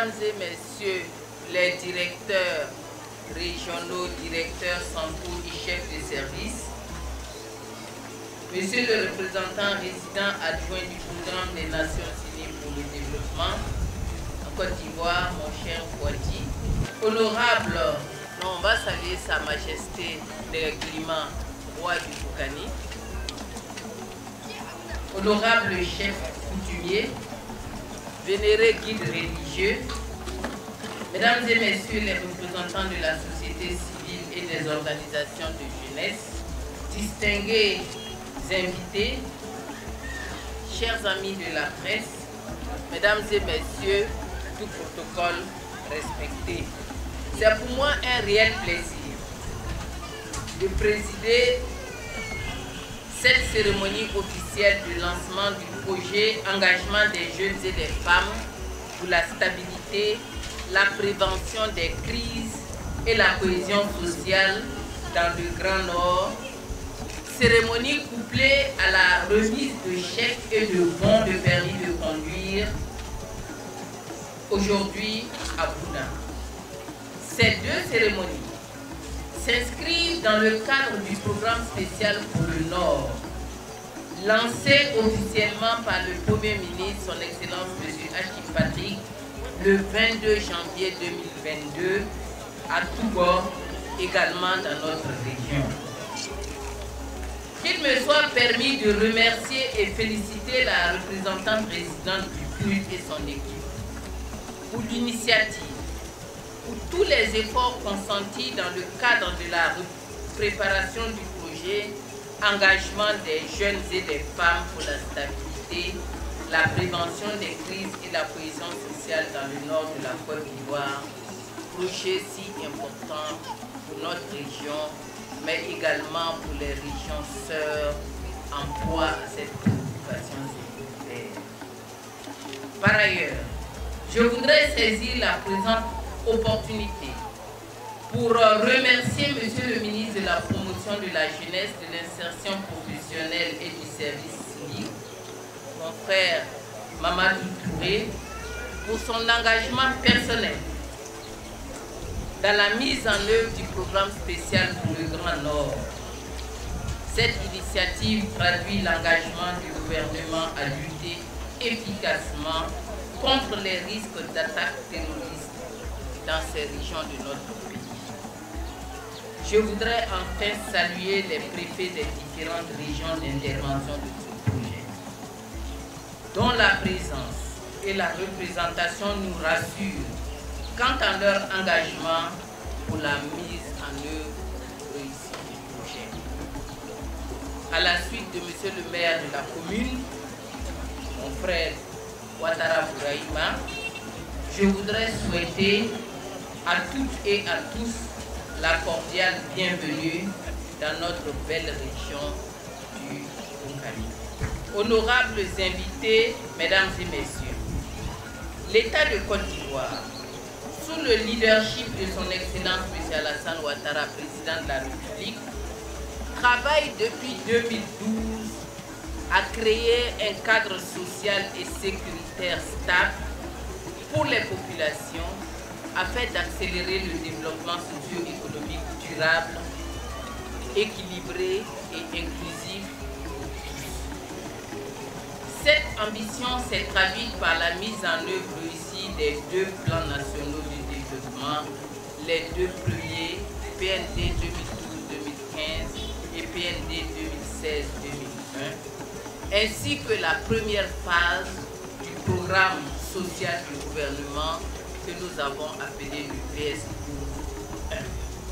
Mesdames et Messieurs les directeurs régionaux, directeurs centraux et chefs de service, Monsieur le représentant résident adjoint du programme des Nations Unies pour le développement en Côte d'Ivoire, mon cher Fouadji, honorable, on va saluer Sa Majesté le climat roi du Boukani, honorable chef coutumier, vénérés guides religieux, Mesdames et Messieurs les représentants de la société civile et des organisations de jeunesse, distingués invités, chers amis de la presse, Mesdames et Messieurs, tout protocole respecté. C'est pour moi un réel plaisir de présider cette cérémonie officielle de lancement du projet Engagement des jeunes et des femmes pour la stabilité, la prévention des crises et la cohésion sociale dans le Grand Nord. Cérémonie couplée à la remise de chèques et de bons de permis de conduire aujourd'hui à Bouna. Ces deux cérémonies s'inscrivent dans le cadre du programme spécial pour le Nord, lancé officiellement par le Premier ministre, son Excellence M. Hachim Patrick, le 22 janvier 2022 à Toubor, également dans notre région. Qu'il me soit permis de remercier et féliciter la représentante présidente du PNUD et son équipe pour l'initiative, pour tous les efforts consentis dans le cadre de la préparation du projet Engagement des jeunes et des femmes pour la stabilité, la prévention des crises et la cohésion sociale dans le nord de la Côte d'Ivoire, projet si important pour notre région, mais également pour les régions sœurs en proie à cette préoccupation sécuritaire. Par ailleurs, je voudrais saisir la présente opportunité pour remercier Monsieur le ministre de la Promotion de la Jeunesse, de l'Insertion professionnelle et du Service civique, mon frère Mamadou Touré, pour son engagement personnel dans la mise en œuvre du programme spécial pour le Grand Nord. Cette initiative traduit l'engagement du gouvernement à lutter efficacement contre les risques d'attaques terroristes dans ces régions de notre pays. Je voudrais enfin saluer les préfets des différentes régions d'intervention de ce projet, dont la présence et la représentation nous rassurent quant à leur engagement pour la mise en œuvre réussie du projet. À la suite de Monsieur le maire de la commune, mon frère Ouattara Bouraïma, je voudrais souhaiter à toutes et à tous la cordiale bienvenue dans notre belle région du Boukani. Honorables invités, Mesdames et Messieurs, l'État de Côte d'Ivoire, sous le leadership de son Excellence M. Alassane Ouattara, président de la République, travaille depuis 2012 à créer un cadre social et sécuritaire stable pour les populations afin d'accélérer le développement socio-économique durable, équilibré et inclusif. Cette ambition s'est traduite par la mise en œuvre réussie des deux plans nationaux de développement, les deux premiers, PND 2012-2015 et PND 2016-2020, ainsi que la première phase du programme social du gouvernement que nous avons appelé le PS12.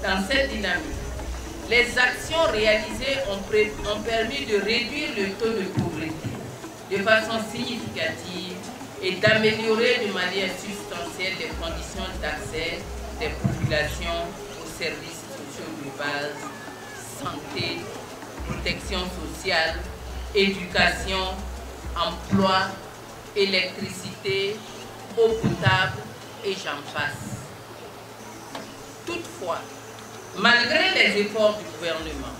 Dans cette dynamique, les actions réalisées ont permis de réduire le taux de pauvreté de façon significative et d'améliorer de manière substantielle les conditions d'accès des populations aux services sociaux de base, santé, protection sociale, éducation, emploi, électricité, eau potable et j'en passe. Toutefois, malgré les efforts du gouvernement,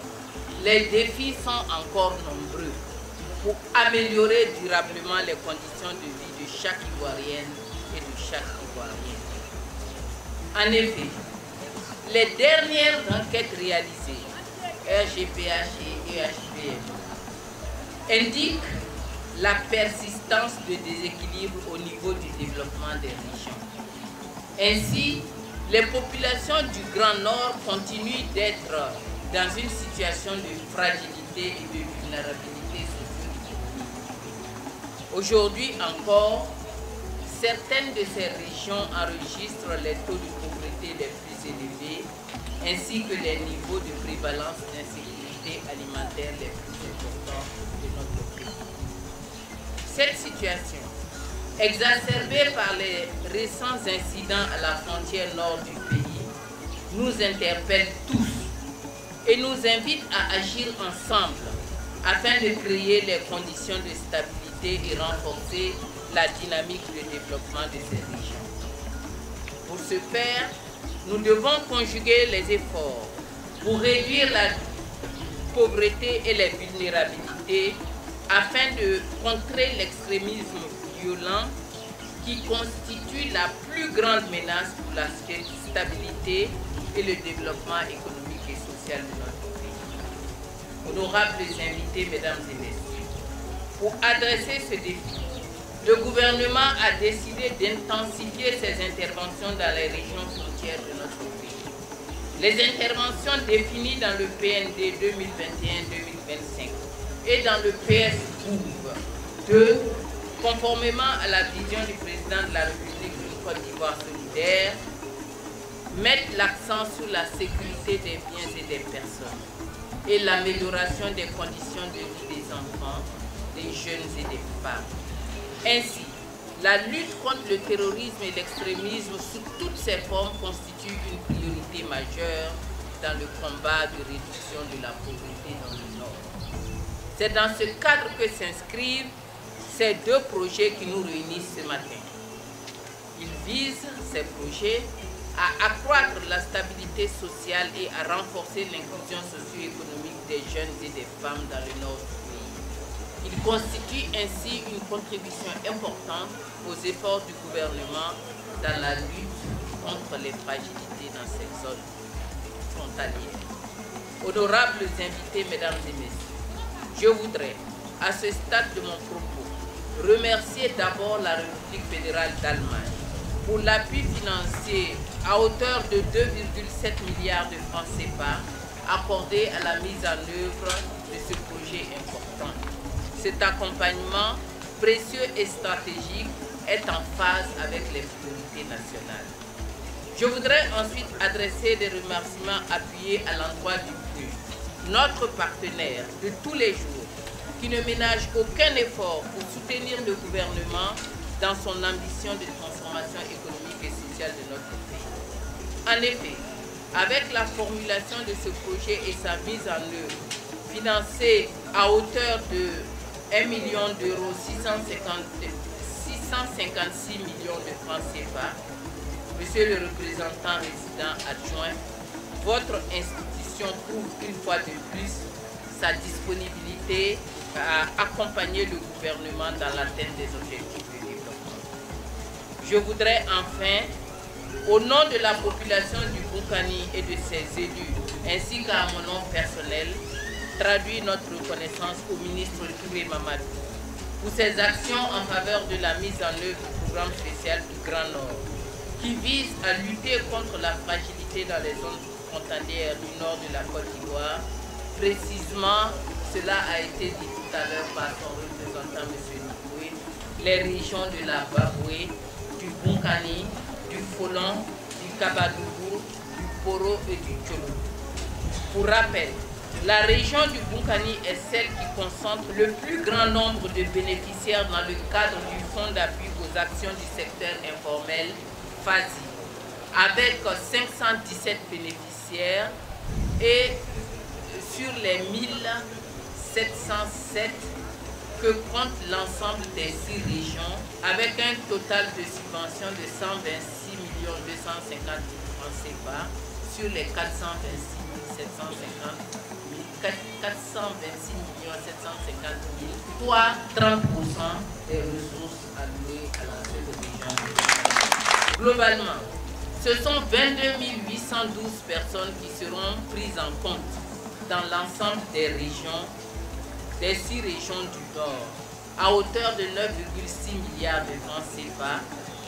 les défis sont encore nombreux pour améliorer durablement les conditions de vie de chaque Ivoirienne et de chaque Ivoirien. ivoirienne. En effet, les dernières enquêtes réalisées, RGPH et EHPM, indiquent la persistance de déséquilibre au niveau du développement des régions. Ainsi, les populations du Grand Nord continuent d'être dans une situation de fragilité et de vulnérabilité socio-économique. Aujourd'hui encore, certaines de ces régions enregistrent les taux de pauvreté les plus élevés ainsi que les niveaux de prévalence d'insécurité alimentaire les plus importants de notre pays. Cette situation, exacerbée par les récents incidents à la frontière nord du pays, nous interpelle tous et nous invite à agir ensemble afin de créer les conditions de stabilité et renforcer la dynamique de développement de ces régions. Pour ce faire, nous devons conjuguer les efforts pour réduire la pauvreté et les vulnérabilités afin de contrer l'extrémisme violent qui constitue la plus grande menace pour la stabilité et le développement économique et social de notre pays. Honorables invités, mesdames et messieurs, pour adresser ce défi, le gouvernement a décidé d'intensifier ses interventions dans les régions frontières de notre pays. Les interventions définies dans le PND 2021-2025 et dans le PS Gouv 2, conformément à la vision du président de la République d'une Côte d'Ivoire solidaire, mettent l'accent sur la sécurité des biens et des personnes et l'amélioration des conditions de vie des enfants, des jeunes et des femmes. Ainsi, la lutte contre le terrorisme et l'extrémisme sous toutes ses formes constitue une priorité majeure dans le combat de réduction de la pauvreté dans le Nord. C'est dans ce cadre que s'inscrivent ces deux projets qui nous réunissent ce matin. Ils visent, ces projets, à accroître la stabilité sociale et à renforcer l'inclusion socio-économique des jeunes et des femmes dans le Nord du pays. Il constitue ainsi une contribution importante aux efforts du gouvernement dans la lutte contre les fragilités dans ces zones frontalières. Honorables invités, mesdames et messieurs, je voudrais, à ce stade de mon propos, remercier d'abord la République fédérale d'Allemagne pour l'appui financier à hauteur de 2,7 milliards de francs CFA accordé à la mise en œuvre de ce projet important. Cet accompagnement précieux et stratégique est en phase avec les priorités nationales. Je voudrais ensuite adresser des remerciements appuyés à l'endroit du PNUD, notre partenaire de tous les jours, qui ne ménage aucun effort pour soutenir le gouvernement dans son ambition de transformation économique et sociale de notre pays. En effet, avec la formulation de ce projet et sa mise en œuvre, financée à hauteur de 1 million d'euros, 656 millions de francs CFA, Monsieur le représentant résident adjoint, votre institution prouve une fois de plus sa disponibilité à accompagner le gouvernement dans l'atteinte des objectifs de développement. Je voudrais enfin, au nom de la population du Boukani et de ses élus, ainsi qu'à mon nom personnel, traduire notre reconnaissance au ministre Touré Mamadou pour ses actions en faveur de la mise en œuvre du programme spécial du Grand Nord, qui vise à lutter contre la fragilité dans les zones frontalières du nord de la Côte d'Ivoire. Précisément, cela a été dit tout à l'heure par son représentant, M. Nikoé, les régions de la Baboué, du Boukani, du Folon, du Kabadougou, du Poro et du Tcholo. Pour rappel, la région du Boukani est celle qui concentre le plus grand nombre de bénéficiaires dans le cadre du Fonds d'appui aux actions du secteur informel, FASI, avec 517 bénéficiaires et sur les 1707 que compte l'ensemble des 6 régions, avec un total de subventions de 126 250 000 francs CFA sur les 426 750 000, soit 30% des ressources allouées à la seule région. Globalement, ce sont 22 812 personnes qui seront prises en compte dans l'ensemble des régions, des 6 régions du Nord, à hauteur de 9,6 milliards de francs CFA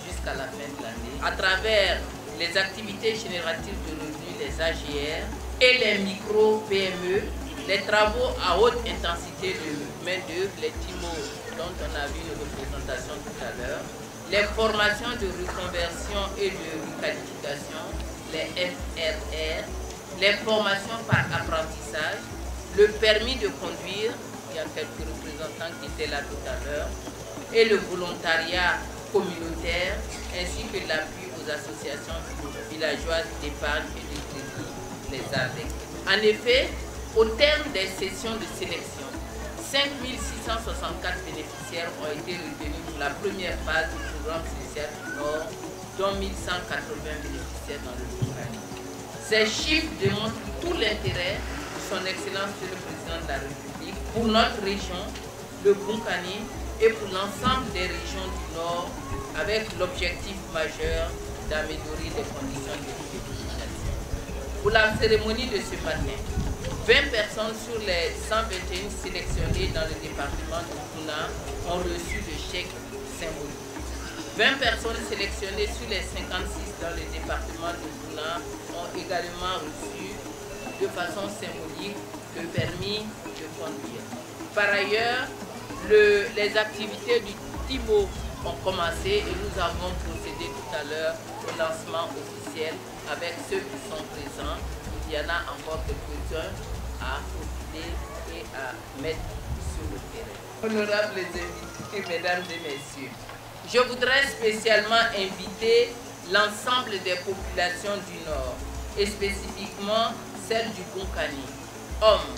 jusqu'à la fin de l'année, à travers les activités génératives de revenus, les AGR, et les micro-PME, les travaux à haute intensité de main-d'œuvre, les TIMO, dont on a vu une représentation tout à l'heure, les formations de reconversion et de requalification, les FRR, les formations par apprentissage, le permis de conduire, il y a quelques représentants qui étaient là tout à l'heure, et le volontariat communautaire, ainsi que l'appui aux associations villageoises d'épargne et de crédit, les AVEC. En effet, au terme des sessions de sélection, 5 664 bénéficiaires ont été retenus pour la première phase du programme social du Nord, dont 1180 bénéficiaires dans le Bunkani. Ces chiffres démontrent tout l'intérêt de son Excellence le Président de la République pour notre région, le Bunkani, et pour l'ensemble des régions du Nord, avec l'objectif majeur d'améliorer les conditions de vie des populations. Pour la cérémonie de ce matin, 20 personnes sur les 121 sélectionnées dans le département de Bouna ont reçu le chèque symbolique. 20 personnes sélectionnées sur les 56 dans le département de Bouna ont également reçu de façon symbolique le permis de conduire. Par ailleurs, les activités du TIMO ont commencé et nous avons procédé tout à l'heure au lancement officiel avec ceux qui sont présents. Il y en a encore quelques-uns à profiler et à mettre sur le terrain. Honorables invités, mesdames et messieurs, je voudrais spécialement inviter l'ensemble des populations du Nord et spécifiquement celles du Bunkani, hommes,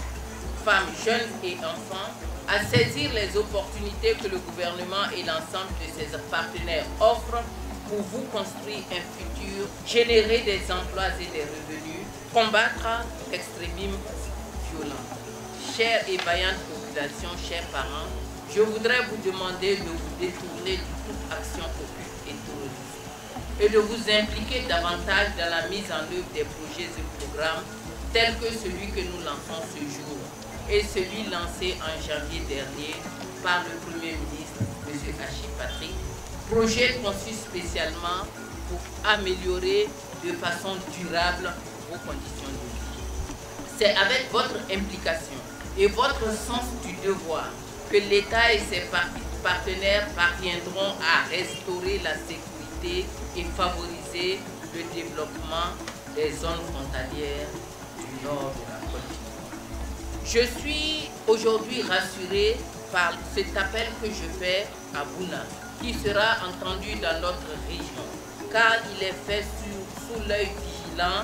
femmes, jeunes et enfants, à saisir les opportunités que le gouvernement et l'ensemble de ses partenaires offrent pour vous construire un futur, générer des emplois et des revenus, combattre l'extrémisme violent. Chères et vaillantes populations, chers parents, je voudrais vous demander de vous détourner de toute action occulte et terroriste et de vous impliquer davantage dans la mise en œuvre des projets et programmes tels que celui que nous lançons ce jour et celui lancé en janvier dernier par le Premier ministre, M. Hachi Patrick, projet conçu spécialement pour améliorer de façon durable vos conditions de vie. C'est avec votre implication et votre sens du devoir que l'État et ses partenaires parviendront à restaurer la sécurité et favoriser le développement des zones frontalières du nord de la Côte d'Ivoire. Je suis aujourd'hui rassuré par cet appel que je fais à Bouna, qui sera entendu dans notre région, car il est fait sous l'œil vigilant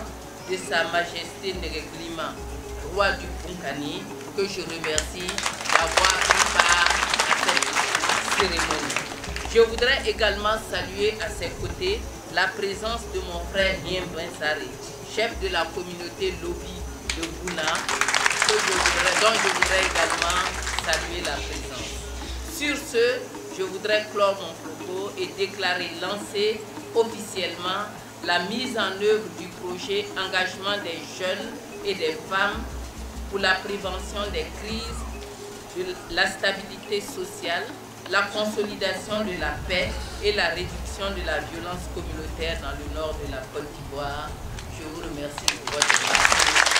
de Sa Majesté Nereglima, roi du Bunkani, que je remercie d'avoir pris part à cette cérémonie. Je voudrais également saluer à ses côtés la présence de mon frère Rien Brinsari, chef de la communauté Lobby de Bouna, dont je voudrais également saluer la présence. Sur ce, je voudrais clore mon propos et déclarer lancer officiellement la mise en œuvre du projet Engagement des jeunes et des femmes pour la prévention des crises, de la stabilité sociale, la consolidation de la paix et la réduction de la violence communautaire dans le nord de la Côte d'Ivoire. Je vous remercie pour votre attention.